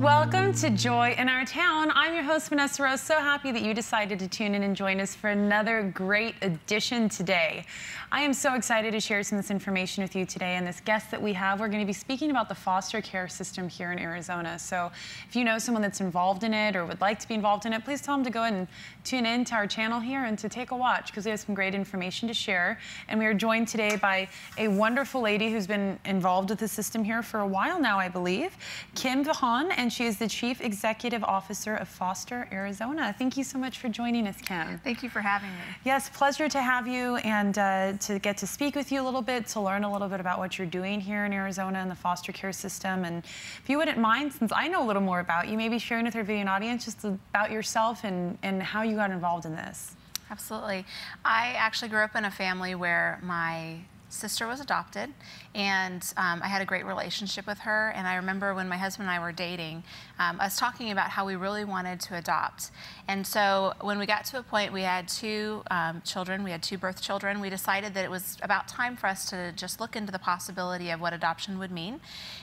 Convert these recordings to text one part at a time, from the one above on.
Welcome to Joy in Our Town. I'm your host, Vanessa Rose. So happy that you decided to tune in and join us for another great edition today. I am so excited to share some of this information with you today. And this guest that we have, we're going to be speaking about the foster care system here in Arizona. So if you know someone that's involved in it or would like to be involved in it, please tell them to go ahead and tune in to our channel here and to take a watch, because we have some great information to share. And we are joined today by a wonderful lady who's been involved with the system here for a while now, I believe, Kim Vehon, and she is the Chief Executive Officer of Foster Arizona. Thank you so much for joining us, Kim. Thank you for having me. Yes, pleasure to have you and to get to speak with you a little bit, to learn a little bit about what you're doing here in Arizona and the foster care system. And if you wouldn't mind, since I know a little more about you, maybe sharing with our viewing audience just about yourself and how you got involved in this. Absolutely. I actually grew up in a family where my sister was adopted, and I had a great relationship with her. And I remember when my husband and I were dating, us talking about how we really wanted to adopt. And so when we got to a point, we had two children, we had two birth children, we decided that it was about time for us to just look into the possibility of what adoption would mean.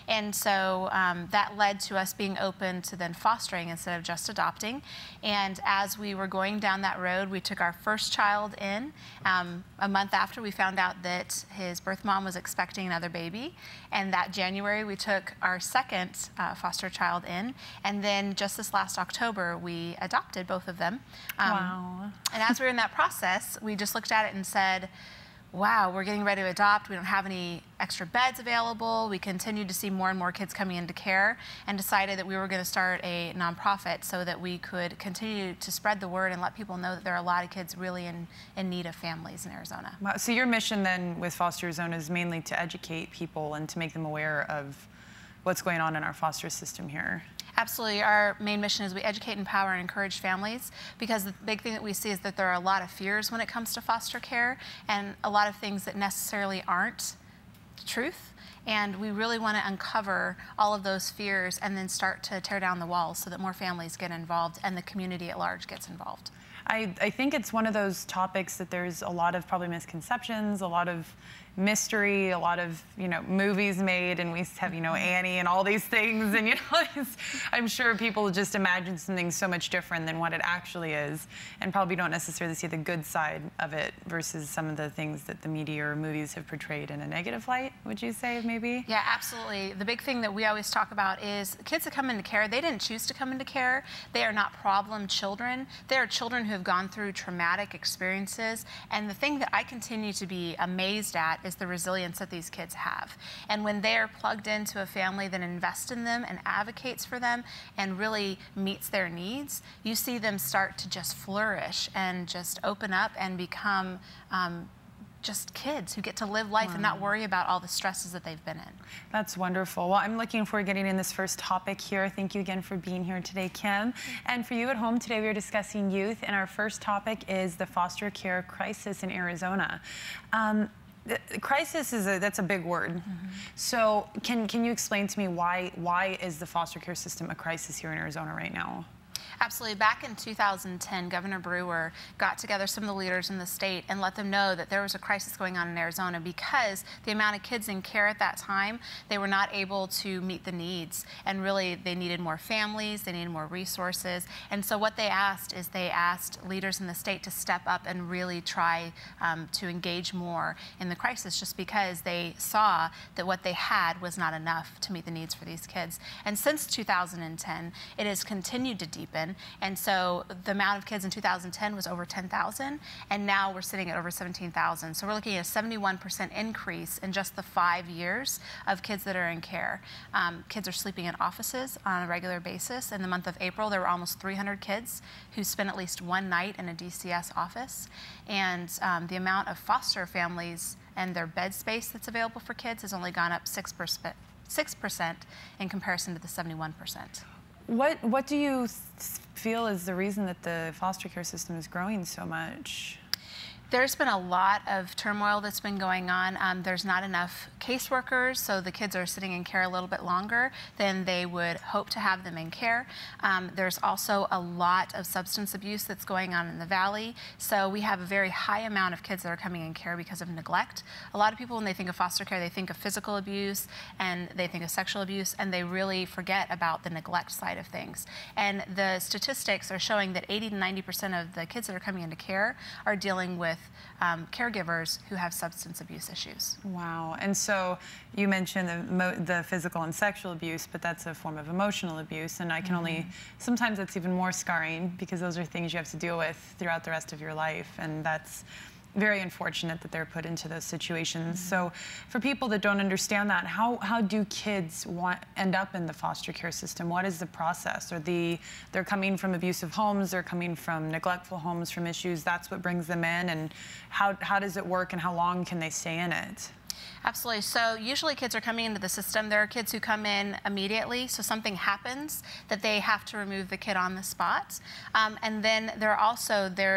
And so that led to us being open to then fostering instead of just adopting. And as we were going down that road, we took our first child in. A month after, we found out that his birth mom was expecting another baby. And that January, we took our second foster child in. And then just this last October, we adopted both of them. Wow. And as we were in that process, we just looked at it and said, wow, we're getting ready to adopt. We don't have any extra beds available. We continued to see more and more kids coming into care, and decided that we were going to start a nonprofit so that we could continue to spread the word and let people know that there are a lot of kids really in need of families in Arizona. Wow. So your mission then with Foster Arizona is mainly to educate people and to make them aware of what's going on in our foster system here. Absolutely. Our main mission is we educate, empower, and encourage families, because the big thing that we see is that there are a lot of fears when it comes to foster care, and a lot of things that necessarily aren't the truth. And we really want to uncover all of those fears and then start to tear down the walls so that more families get involved and the community at large gets involved. I think it's one of those topics that there's a lot of probably misconceptions, a lot of mystery, a lot of, movies made, and we have, Annie and all these things, and, I'm sure people just imagine something so much different than what it actually is, and probably don't necessarily see the good side of it versus some of the things that the media or movies have portrayed in a negative light, would you say, maybe? Yeah, absolutely. The big thing that we always talk about is kids that come into care, they didn't choose to come into care. They are not problem children. They are children who have gone through traumatic experiences, and the thing that I continue to be amazed at is the resilience that these kids have. And when they are plugged into a family that invests in them and advocates for them and really meets their needs, you see them start to just flourish and just open up and become just kids who get to live life and not worry about all the stresses that they've been in. That's wonderful. Well, I'm looking forward to getting in this first topic here. Thank you again for being here today, Kim. And for you at home, today we are discussing youth, and our first topic is the foster care crisis in Arizona. The crisis that's a big word. Mm-hmm. So can you explain to me why is the foster care system a crisis here in Arizona right now? Absolutely. Back in 2010, Governor Brewer got together some of the leaders in the state and let them know that there was a crisis going on in Arizona, because the amount of kids in care at that time, they were not able to meet the needs. And really, they needed more families, they needed more resources. And so what they asked is they asked leaders in the state to step up and really try to engage more in the crisis, just because they saw that what they had was not enough to meet the needs for these kids. And since 2010, it has continued to deepen. And so the amount of kids in 2010 was over 10,000, and now we're sitting at over 17,000. So we're looking at a 71% increase in just the 5 years of kids that are in care. Kids are sleeping in offices on a regular basis. In the month of April, there were almost 300 kids who spent at least one night in a DCS office. And the amount of foster families and their bed space that's available for kids has only gone up 6% in comparison to the 71%. What do you feel is the reason that the foster care system is growing so much? There's been a lot of turmoil that's been going on. There's not enough caseworkers, so the kids are sitting in care a little bit longer than they would hope to have them in care. There's also a lot of substance abuse that's going on in the Valley, so we have a very high amount of kids that are coming in care because of neglect. A lot of people, when they think of foster care, they think of physical abuse and they think of sexual abuse, and they really forget about the neglect side of things. And the statistics are showing that 80 to 90% of the kids that are coming into care are dealing with caregivers who have substance abuse issues. Wow. And so you mentioned the physical and sexual abuse, but that's a form of emotional abuse. And I can only, sometimes that's even more scarring because those are things you have to deal with throughout the rest of your life. And that's very unfortunate that they're put into those situations. So for people that don't understand that, how do kids end up in the foster care system? What is the process? They're coming from abusive homes, they're coming from neglectful homes, from issues, that's what brings them in, and how does it work and how long can they stay in it? Absolutely. So usually kids are coming into the system. There are kids who come in immediately, so something happens that they have to remove the kid on the spot. And then there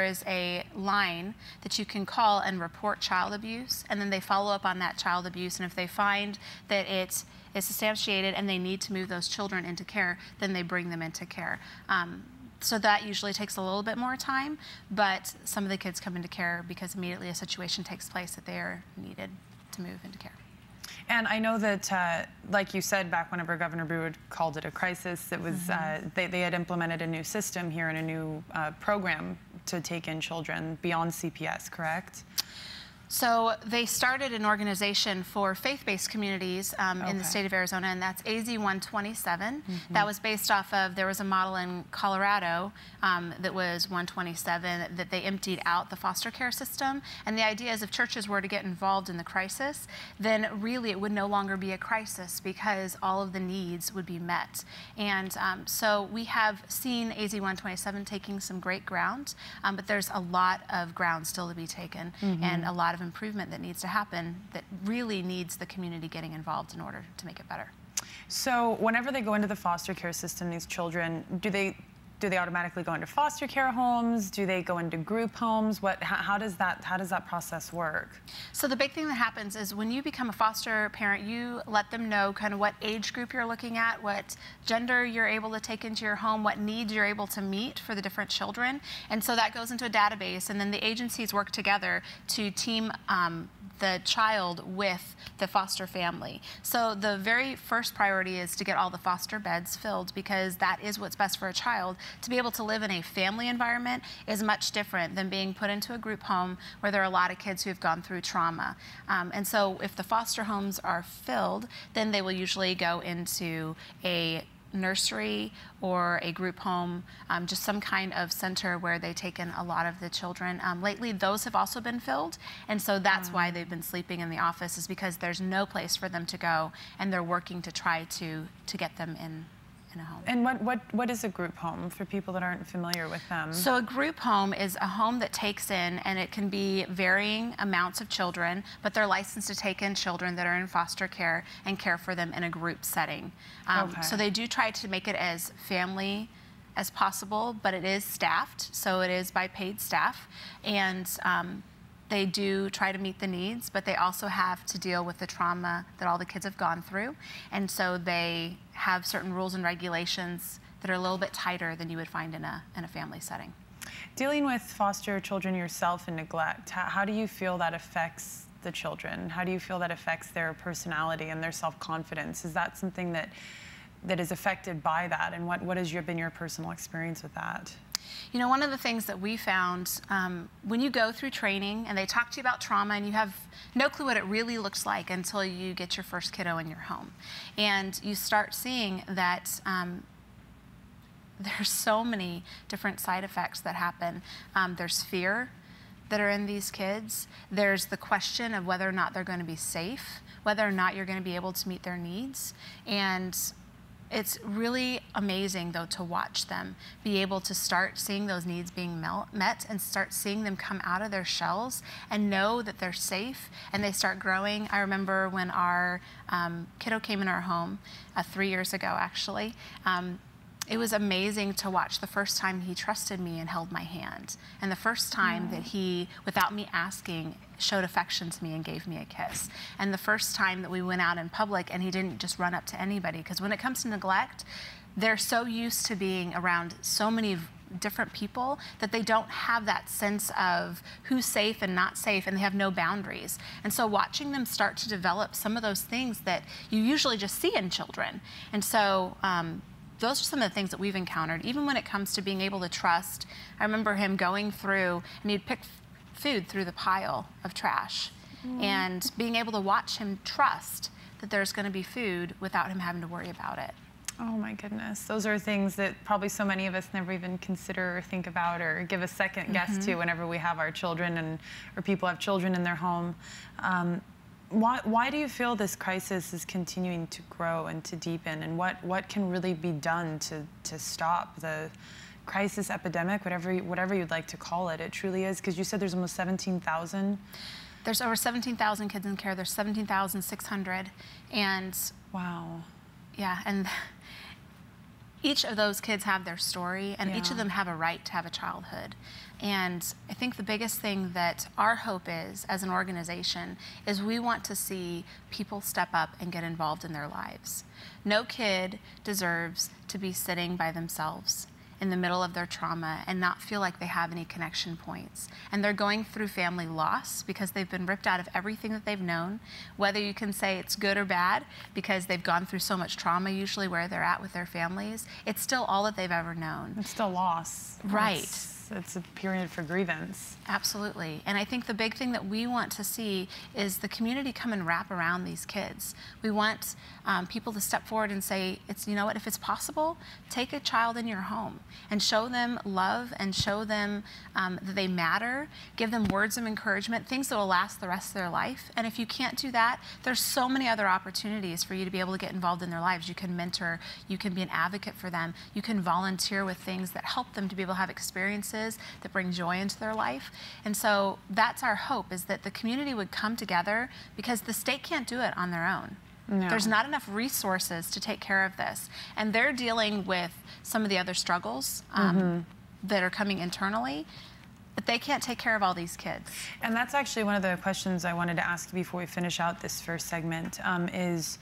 is a line that you can call and report child abuse, and then they follow up on that child abuse. And if they find that it's substantiated and they need to move those children into care, then they bring them into care. So that usually takes a little bit more time, but some of the kids come into care because immediately a situation takes place that they are needed to move into care. And I know that, like you said, back whenever Governor Brewer called it a crisis, it was they had implemented a new system here and a new program to take in children beyond CPS, correct? So they started an organization for faith-based communities in the state of Arizona, and that's AZ 127. That was based off of, there was a model in Colorado that was 127 that they emptied out the foster care system. And the idea is if churches were to get involved in the crisis, then really it would no longer be a crisis because all of the needs would be met. And so we have seen AZ 127 taking some great ground, but there's a lot of ground still to be taken and a lot of improvement that needs to happen that really needs the community getting involved in order to make it better. So whenever they go into the foster care system, these children, do they automatically go into foster care homes? Do they go into group homes? How does that process work? So the big thing that happens is when you become a foster parent, you let them know kind of what age group you're looking at, what gender you're able to take into your home, what needs you're able to meet for the different children. And so that goes into a database, and then the agencies work together to team the child with the foster family. So the very first priority is to get all the foster beds filled because that is what's best for a child. To be able to live in a family environment is much different than being put into a group home where there are a lot of kids who have gone through trauma. And so if the foster homes are filled, then they will usually go into a nursery or a group home, just some kind of center where they take in a lot of the children. Lately, those have also been filled, and so that's why they've been sleeping in the office, is because there's no place for them to go, and they're working to try to get them in a home. And what is a group home for people that aren't familiar with them? So a group home is a home that takes in, and it can be varying amounts of children, but they're licensed to take in children that are in foster care and care for them in a group setting. So they do try to make it as family as possible, but it is staffed, so it is by paid staff. And they do try to meet the needs, but they also have to deal with the trauma that all the kids have gone through. And so they have certain rules and regulations that are a little bit tighter than you would find in a family setting. Dealing with foster children yourself and neglect, how do you feel that affects the children? How do you feel that affects their personality and their self-confidence? Is that something that is affected by that? And what has been your personal experience with that? You know, one of the things that we found when you go through training and they talk to you about trauma and you have no clue what it really looks like until you get your first kiddo in your home. And you start seeing that there's so many different side effects that happen. There's fear that are in these kids. There's the question of whether or not they're going to be safe, whether or not you're going to be able to meet their needs. And it's really amazing, though, to watch them be able to start seeing those needs being met and start seeing them come out of their shells and know that they're safe and they start growing. I remember when our kiddo came in our home 3 years ago, actually. It was amazing to watch the first time he trusted me and held my hand. And the first time that he, without me asking, showed affection to me and gave me a kiss. And the first time that we went out in public and he didn't just run up to anybody. Because when it comes to neglect, they're so used to being around so many different people that they don't have that sense of who's safe and not safe, and they have no boundaries. And so watching them start to develop some of those things that you usually just see in children. And so those are some of the things that we've encountered, even when it comes to being able to trust. I remember him going through, and he'd pick food through the pile of trash, and being able to watch him trust that there's going to be food without him having to worry about it. Oh my goodness. Those are things that probably so many of us never even consider or think about or give a second guess to whenever we have our children or people have children in their home. Why do you feel this crisis is continuing to grow and to deepen, and what can really be done to stop the crisis, epidemic, whatever you'd like to call it? It truly is, because you said there's almost 17,000. There's over 17,000 kids in care. There's 17,600, and wow. Yeah, and each of those kids have their story, and each of them have a right to have a childhood. And I think the biggest thing that our hope is, as an organization, is we want to see people step up and get involved in their lives. No kid deserves to be sitting by themselves in the middle of their trauma and not feel like they have any connection points. And they're going through family loss because they've been ripped out of everything that they've known, whether you can say it's good or bad, because they've gone through so much trauma usually where they're at with their families. It's still all that they've ever known. It's still loss. Right. It's a period for grievance. Absolutely. And I think the big thing that we want to see is the community come and wrap around these kids. We want people to step forward and say, you know what, if it's possible, take a child in your home and show them love and show them that they matter, give them words of encouragement, things that will last the rest of their life. And if you can't do that, there's so many other opportunities for you to be able to get involved in their lives. You can mentor, you can be an advocate for them, you can volunteer with things that help them to be able to have experiences that bring joy into their life. And so that's our hope, is that the community would come together, because the state can't do it on their own. No. There's not enough resources to take care of this. And they're dealing with some of the other struggles that are coming internally, but they can't take care of all these kids. And that's actually one of the questions I wanted to ask you before we finish out this first segment, is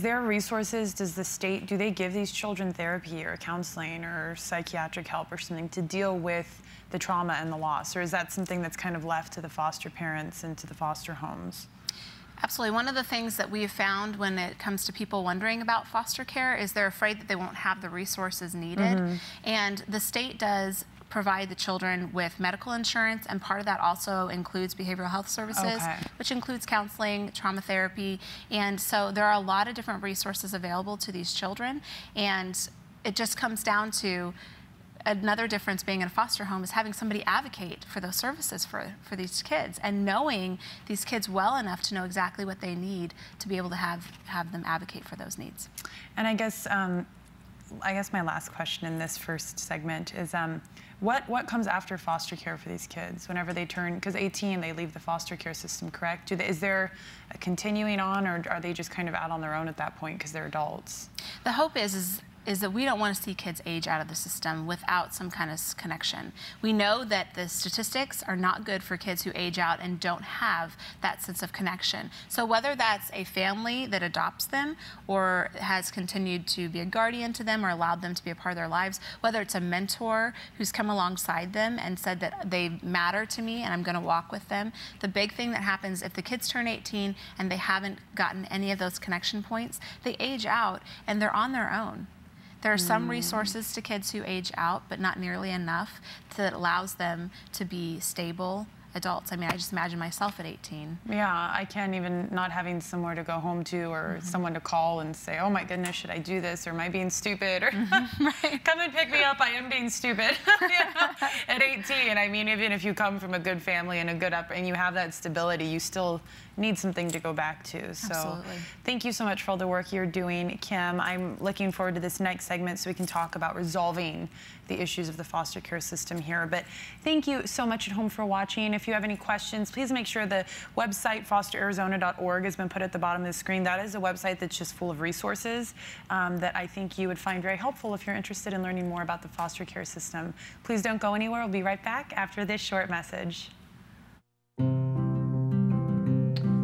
there resources? Does the state, do they give these children therapy or counseling or psychiatric help or something to deal with the trauma and the loss? Or is that something that's kind of left to the foster parents and to the foster homes? Absolutely. One of the things that we have found when it comes to people wondering about foster care is they're afraid that they won't have the resources needed. And the state does provide the children with medical insurance, and part of that also includes behavioral health services, which includes counseling, trauma therapy, and so there are a lot of different resources available to these children. And it just comes down to another difference being in a foster home is having somebody advocate for those services for these kids, and knowing these kids well enough to know exactly what they need to be able to have them advocate for those needs. And I guess my last question in this first segment is, what comes after foster care for these kids whenever they turn, because 18, they leave the foster care system, correct? Is there a continuing on, or are they just kind of out on their own at that point because they're adults? The hope is that we don't want to see kids age out of the system without some kind of connection. We know that the statistics are not good for kids who age out and don't have that sense of connection. So whether that's a family that adopts them or has continued to be a guardian to them or allowed them to be a part of their lives, whether it's a mentor who's come alongside them and said that they matter to me and I'm going to walk with them, the big thing that happens if the kids turn 18 and they haven't gotten any of those connection points, they age out and they're on their own. There are some resources to kids who age out, but not nearly enough that allows them to be stable adults. I mean, I just imagine myself at 18. Yeah, I can't even, not having somewhere to go home to or someone to call and say, oh my goodness, should I do this? Or am I being stupid? Or come and pick me up, I am being stupid. You know, at 18, I mean, even if you come from a good family and a good upbringing, you have that stability, you still need something to go back to. So Absolutely. thank you so much for all the work you're doing, Kim. I'm looking forward to this next segment so we can talk about resolving the issues of the foster care system here. But thank you so much at home for watching. If you have any questions, please make sure the website fosterarizona.org has been put at the bottom of the screen. That is a website that's just full of resources that I think you would find very helpful if you're interested in learning more about the foster care system. Please don't go anywhere. We'll be right back after this short message.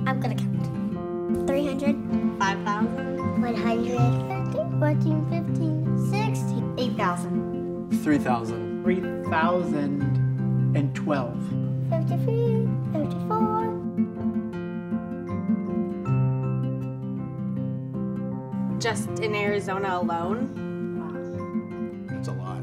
I'm gonna count. 300, 5,000, 150, 14, 15, 16, 8,000, 3,000. 3,012. 53, 54. Just in Arizona alone? That's a lot.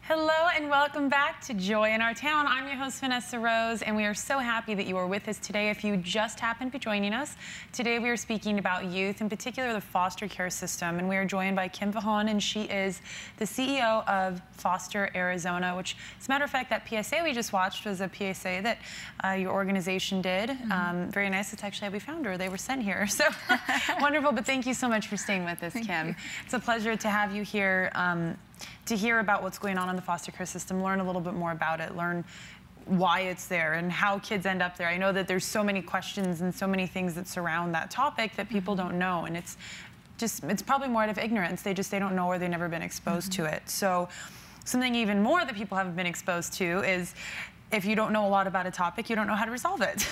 Hello and welcome back to Joy in Our Town. I'm your host, Vanessa Rose, and we are so happy that you are with us today. If you just happen to be joining us, today we are speaking about youth, in particular the foster care system, and we are joined by Kim Vehon, and she is the CEO of Foster Arizona, which, as a matter of fact, that PSA we just watched was a PSA that your organization did. Very nice. It's actually how we found her. They were sent here. So wonderful, but thank you so much for staying with us, Kim. It's a pleasure to have you here. To hear about what's going on in the foster care system, learn a little bit more about it, learn why it's there and how kids end up there. I know that there's so many questions and so many things that surround that topic that people don't know, and it's probably more out of ignorance. They don't know or they've never been exposed to it. So something even more that people haven't been exposed to is if you don't know a lot about a topic, you don't know how to resolve it.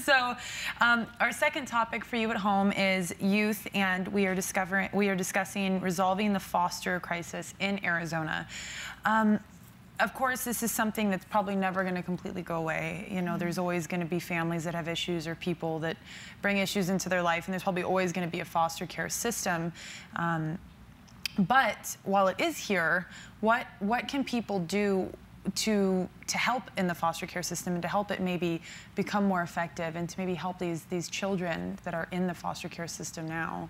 So our second topic for you at home is youth, and we are discussing resolving the foster crisis in Arizona. Of course, this is something that's probably never going to completely go away. You know, there's always going to be families that have issues or people that bring issues into their life, and there's probably always going to be a foster care system. But while it is here, what can people do to help in the foster care system and to help it maybe become more effective and to maybe help these children that are in the foster care system now?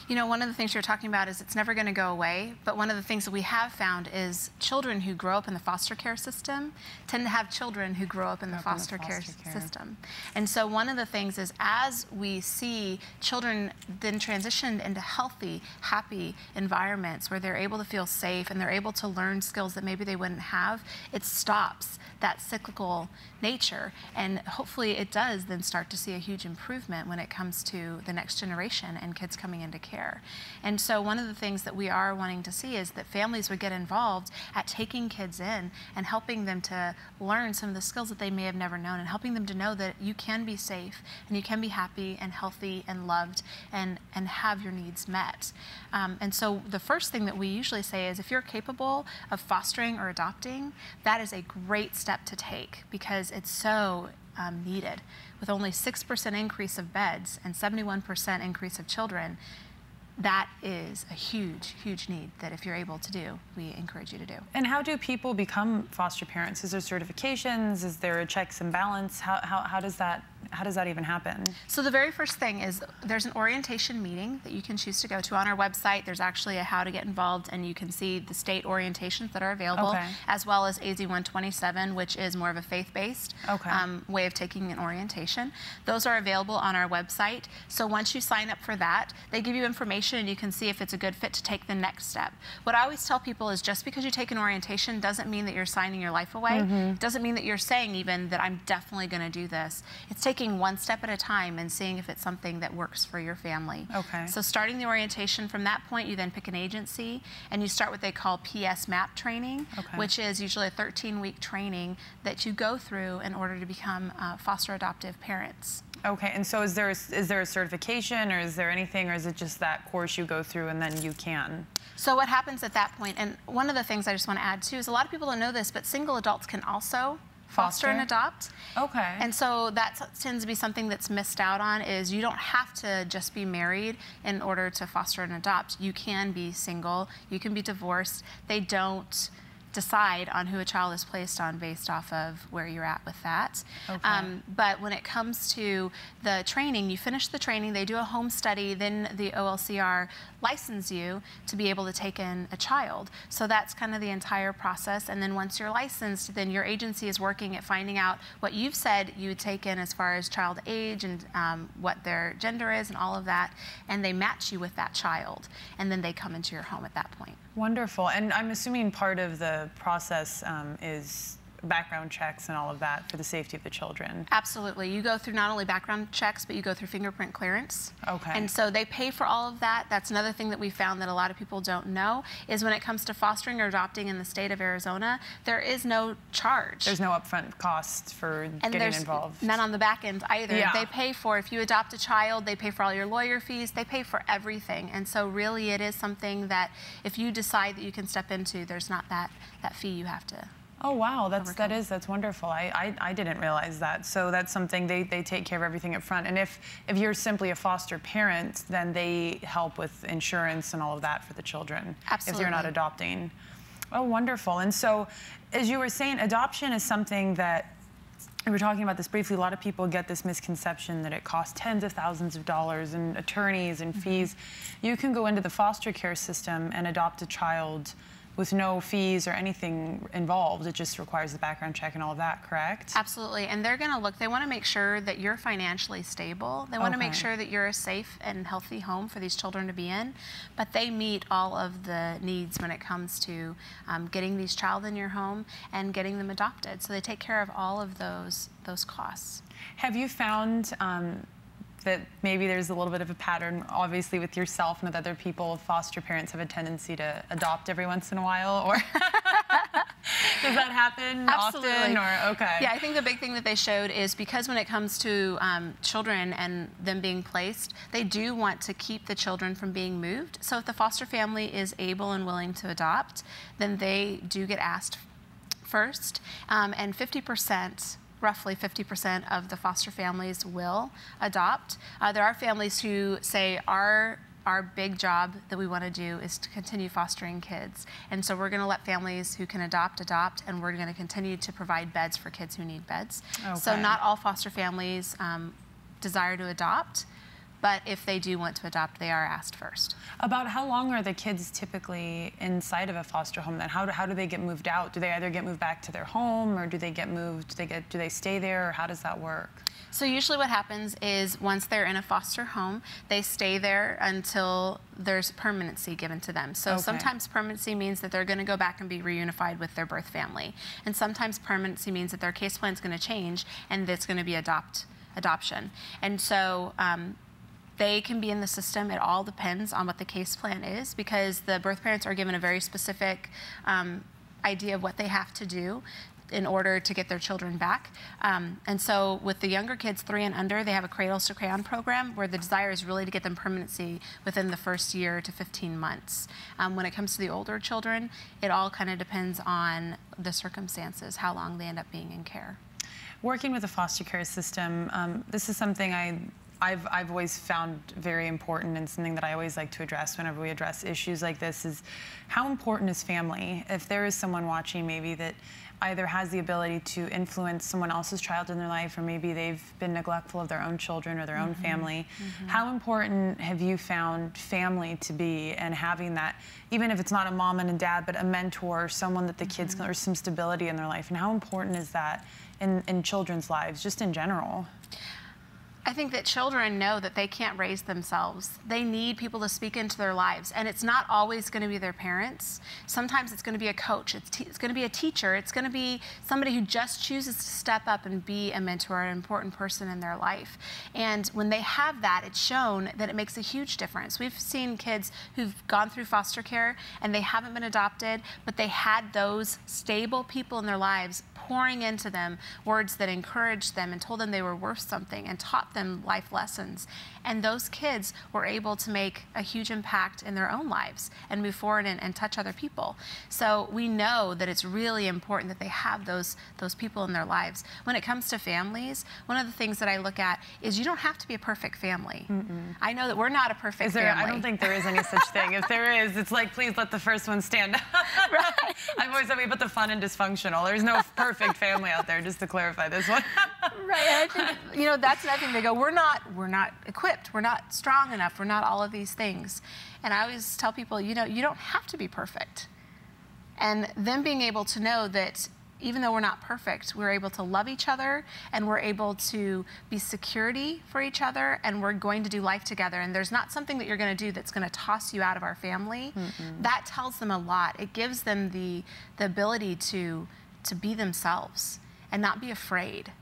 You know, one of the things you're talking about is it's never going to go away, but one of the things that we have found is children who grow up in the foster care system tend to have children who grow up in the foster care system. And so one of the things is as we see children then transition into healthy, happy environments where they're able to feel safe and they're able to learn skills that maybe they wouldn't have, it stops that cyclical nature, and hopefully it does then start to see a huge improvement when it comes to the next generation and kids coming into care. And so one of the things that we are wanting to see is that families would get involved at taking kids in and helping them to learn some of the skills that they may have never known, and helping them to know that you can be safe and you can be happy and healthy and loved and have your needs met. And so the first thing that we usually say is if you're capable of fostering or adopting, that is a great step to take because it's so needed. With only 6% increase of beds and 71% increase of children, that is a huge, huge need that if you're able to do, we encourage you to do. And how do people become foster parents? Is there certifications? Is there a checks and balance? How does that even happen? So the very first thing is there's an orientation meeting that you can choose to go to. On our website, there's actually a how to get involved, and you can see the state orientations that are available, as well as AZ 127, which is more of a faith-based way of taking an orientation. Those are available on our website. So once you sign up for that, they give you information and you can see if it's a good fit to take the next step. What I always tell people is just because you take an orientation doesn't mean that you're signing your life away. It doesn't mean that you're saying even that I'm definitely going to do this. It's taking one step at a time and seeing if it's something that works for your family. So starting the orientation, from that point you then pick an agency and you start what they call PS MAP training, which is usually a 13-week training that you go through in order to become foster adoptive parents. Okay, and so is there a certification, or is there anything, or is it just that course you go through and then you can? So what happens at that point, and one of the things I just want to add too, is a lot of people don't know this, but single adults can also foster and adopt. And so that tends to be something that's missed out on, is you don't have to just be married in order to foster and adopt. You can be single, you can be divorced. They don't decide on who a child is placed on based off of where you're at with that. Okay. But when it comes to the training, you finish the training, they do a home study, then the OLCR license you to be able to take in a child. So that's kind of the entire process. And then once you're licensed, then your agency is working at finding out what you've said you would take in as far as child age and what their gender is and all of that. And they match you with that child. And then they come into your home at that point. Wonderful. And I'm assuming part of the process is background checks and all of that for the safety of the children. Absolutely. You go through not only background checks, but you go through fingerprint clearance. Okay. And so they pay for all of that. That's another thing that we found that a lot of people don't know is when it comes to fostering or adopting in the state of Arizona, there is no charge. There's no upfront cost for getting involved. None on the back end either. Yeah. They pay for, if you adopt a child, they pay for all your lawyer fees, they pay for everything. And so really it is something that if you decide that you can step into, there's not that fee you have to. Oh wow, that's wonderful. I didn't realize that. So that's something they take care of everything up front. And if you're simply a foster parent, then they help with insurance and all of that for the children. Absolutely. If you're not adopting. Oh, wonderful. And so, as you were saying, adoption is something that we were talking about this briefly. A lot of people get this misconception that it costs tens of thousands of dollars and attorneys and fees. You can go into the foster care system and adopt a child with no fees or anything involved. It just requires the background check and all of that, correct? Absolutely, and they're gonna look, they wanna make sure that you're financially stable. They wanna make sure that you're a safe and healthy home for these children to be in, but they meet all of the needs when it comes to getting these child in your home and getting them adopted. So they take care of all of those costs. Have you found that maybe there's a little bit of a pattern, obviously with yourself and with other people, foster parents have a tendency to adopt every once in a while, or does that happen often? Or okay. Yeah, I think the big thing that they showed is because when it comes to children and them being placed, they do want to keep the children from being moved. So if the foster family is able and willing to adopt, then they do get asked first, and 50%. Roughly 50% of the foster families will adopt. There are families who say our big job that we want to do is to continue fostering kids. And so we're going to let families who can adopt, and we're going to continue to provide beds for kids who need beds. Okay. So not all foster families desire to adopt, but if they do want to adopt, they are asked first. About how long are the kids typically inside of a foster home then? How do they get moved out? Do they either get moved back to their home, or do they get moved, do they stay there, or how does that work? So usually what happens is once they're in a foster home, they stay there until there's permanency given to them. So sometimes permanency means that they're going to go back and be reunified with their birth family. And sometimes permanency means that their case plan is going to change and it's going to be adoption. And so they can be in the system. It all depends on what the case plan is, because the birth parents are given a very specific idea of what they have to do in order to get their children back. And so with the younger kids, 3 and under, they have a Cradles to Crayon program where the desire is really to get them permanency within the first year to 15 months. When it comes to the older children, it all kind of depends on the circumstances, how long they end up being in care. Working with the foster care system, this is something I've always found very important, and something that I always like to address whenever we address issues like this is how important is family? If there is someone watching maybe that either has the ability to influence someone else's child in their life, or maybe they've been neglectful of their own children or their own family, how important have you found family to be, and having that, even if it's not a mom and a dad, but a mentor, someone that the kids can, or some stability in their life, and how important is that in children's lives, just in general? I think that children know that they can't raise themselves. They need people to speak into their lives, and it's not always going to be their parents. Sometimes it's going to be a coach, it's going to be a teacher, it's going to be somebody who just chooses to step up and be a mentor, an important person in their life. And when they have that, it's shown that it makes a huge difference. We've seen kids who've gone through foster care and they haven't been adopted, but they had those stable people in their lives pouring into them words that encouraged them and told them they were worth something and taught them life lessons. And those kids were able to make a huge impact in their own lives and move forward and touch other people. So we know that it's really important that they have those people in their lives. When it comes to families, one of the things that I look at is you don't have to be a perfect family. I know that we're not a perfect family. I don't think there is any such thing. If there is, it's like, please let the first one stand up. Right. I've always said we put the fun in dysfunctional. There's no perfect family out there, just to clarify this one. Right. I think, you know, that's another thing. They go, we're not equipped, we're not strong enough, we're not all of these things. And I always tell people, you know, you don't have to be perfect. And them being able to know that even though we're not perfect, we're able to love each other, and we're able to be security for each other, and we're going to do life together, and there's not something that you're going to do that's going to toss you out of our family. That tells them a lot. It gives them the ability to be themselves and not be afraid,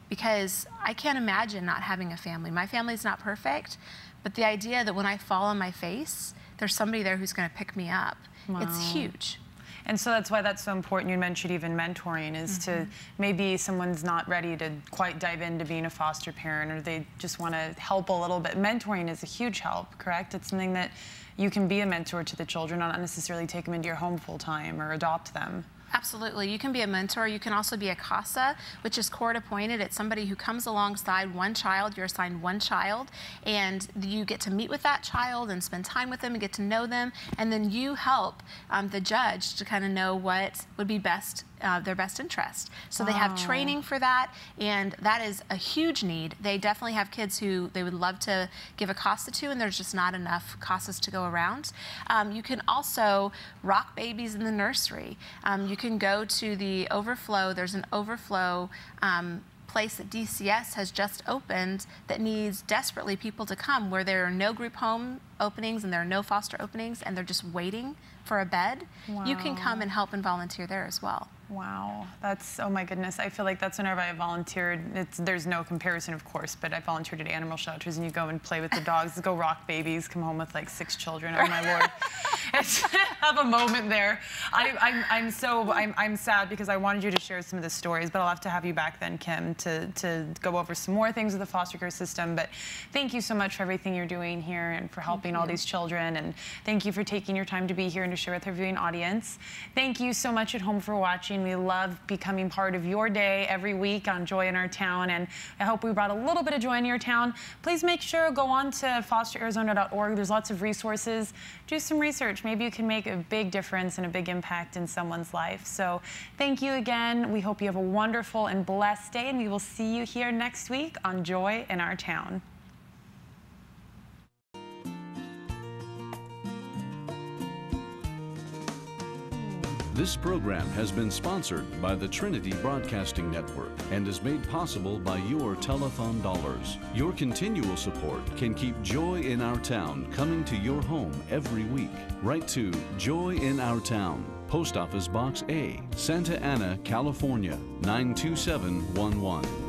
because I can't imagine not having a family. My family's not perfect, but the idea that when I fall on my face, there's somebody there who's going to pick me up. Wow. It's huge. And so that's why that's so important. You mentioned even mentoring is to, maybe someone's not ready to quite dive into being a foster parent, or they just want to help a little bit. Mentoring is a huge help, correct? It's something that you can be a mentor to the children, not necessarily take them into your home full time or adopt them. Absolutely. You can be a mentor. You can also be a CASA, which is court appointed. It's somebody who comes alongside one child. You're assigned one child, and you get to meet with that child and spend time with them and get to know them, and then you help the judge to kind of know what would be best, their best interest. So they have training for that, and that is a huge need. They definitely have kids who they would love to give a CASA to, and there's just not enough CASAs to go around. You can also rock babies in the nursery. You can go to the overflow. There's an overflow place that DCS has just opened that needs desperately people to come, where there are no group home openings and there are no foster openings, and they're just waiting for a bed. Wow. You can come and help and volunteer there as well. Wow, that's, oh my goodness. I feel like that's whenever I volunteered, there's no comparison, of course, but I volunteered at animal shelters, and you go and play with the dogs, go rock babies, come home with like 6 children. Oh my Lord. It's, have a moment there. I'm sad because I wanted you to share some of the stories, but I'll have to have you back then, Kim, to go over some more things with the foster care system. But thank you so much for everything you're doing here and for helping all these children. And thank you for taking your time to be here and to share with our viewing audience. Thank you so much at home for watching. We love becoming part of your day every week on Joy in Our Town, and I hope we brought a little bit of joy in your town. Please make sure, go on to fosterarizona.org. There's lots of resources. Do some research. Maybe you can make a big difference and a big impact in someone's life. So thank you again. We hope you have a wonderful and blessed day, and we will see you here next week on Joy in Our Town. This program has been sponsored by the Trinity Broadcasting Network and is made possible by your telethon dollars. Your continual support can keep Joy in Our Town coming to your home every week. Write to Joy in Our Town, Post Office Box A, Santa Ana, California, 92711.